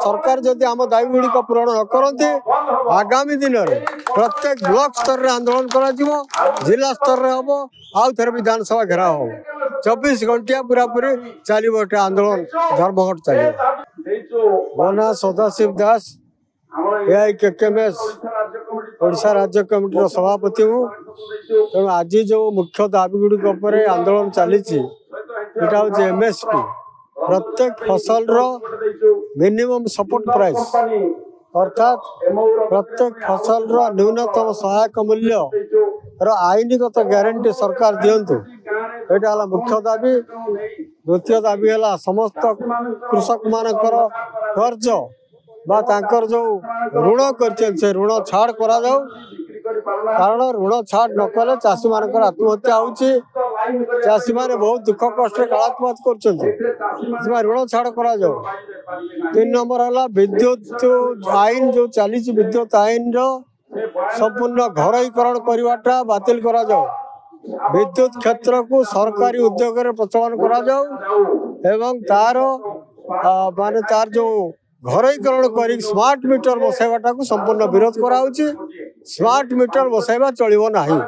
सरकार जदि आम दाबी गुड़िक पूरण न करते आगामी दिन में प्रत्येक ब्लॉक स्तर में आंदोलन कर जिला स्तर में हम आउ थे विधानसभा घेरा हम 24 घंटिया पूरा पूरी चलो आंदोलन धर्मघट चलो। मो ना सदाशिव दास एआईकेकेएमएस ओडिशा राज्य कमिटी सभापति हूँ। तेणु आज जो मुख्य दाबी गुड़िक आंदोलन चली एमएसपी प्रत्येक फसल मिनिमम सपोर्ट प्राइस अर्थात प्रत्येक फसल न्यूनतम सहायक मूल्य आईनगत ग्यारंटी सरकार दिंतु यहाँ मुख्य दाबी। द्वितीय दाबी है समस्त कृषक मानकर कर्ज बा तांकर जो ऋण कर ऋण छाड़ करा जाऊ कारण ऋण छाड़ न कले चाषी मानकर आत्महत्या होची चाषी माने बहुत दुख कष्ट कालात्महत कर ऋण छाड़ करा जाऊ। 3 नंबर है विद्युत आईन जो चली विद्युत आईन संपूर्ण घरईकरण करवाटा बातिल करा जाऊ। विद्युत क्षेत्र को सरकारी उद्योग रे प्रचलन करा जाऊ एवं तार माने तार जो घरईकरण कर स्मार्ट मीटर बसाइवाटा को संपूर्ण विरोध कराऊची। स्मार्ट मीटर बसाइवा चलिबो नाही।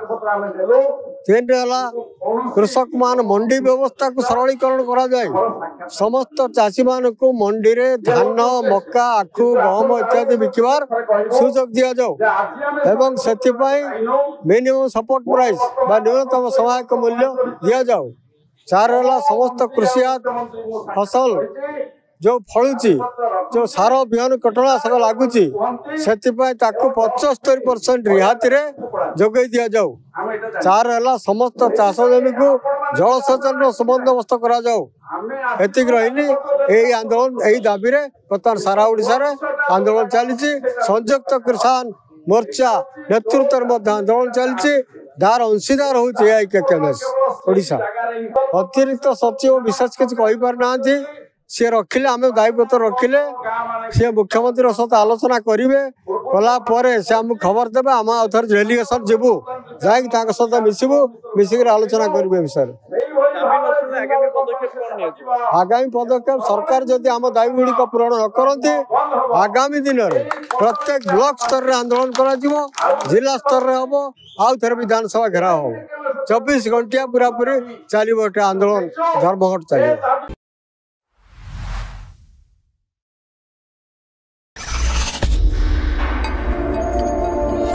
3 कृषक मान मंडी व्यवस्था को सरलीकरण करा जाए समस्त चाषी मान को मंडी रे धान मक्का आखु गहम इत्यादि बिकबार सुजोग दिया जाऊ एवं सेथिपाई मिनिमम सपोर्ट प्राइस बा न्यूनतम सहायक मूल्य दिया जाऊ। 4 समस्त कृषि फसल जो फलुची जो सार बिहन कटनाशक लगुच से 75% रिहाती रे जोगे दि जाऊ। 4 समस्त चाष जमी को जलसेचन बंदोबस्त करा जाऊ। एतिक रही यही आंदोलन यही दाबी रे बर्तमान सारा ओडिशा रे आंदोलन चली। संयुक्त किसान मोर्चा नेतृत्व आंदोलन चली दार अंशीदार हूँ एआईकेकेएमएस ओडिशा। अतिरिक्त सचिव विशेष किसी कही पार ना सी रखिले आम दायीपत्र रखिले सी मुख्यमंत्री सहित आलोचना करेंगे कलापर से आम खबर देवे आम आउथर डेलीगेशन जीवु जाकि सहित मिसबू मिसिक आलोचना करेंगे विषय। आगामी पदक्षेप सरकार जदि आम दाबी गुड़िक पूरण न करते आगामी दिन में प्रत्येक ब्लॉक स्तर में आंदोलन कर जिला स्तर में हम आउ थे विधानसभा घेरा हम 24 घंटिया पूरा पूरी चलो आंदोलन धर्मघट चलो।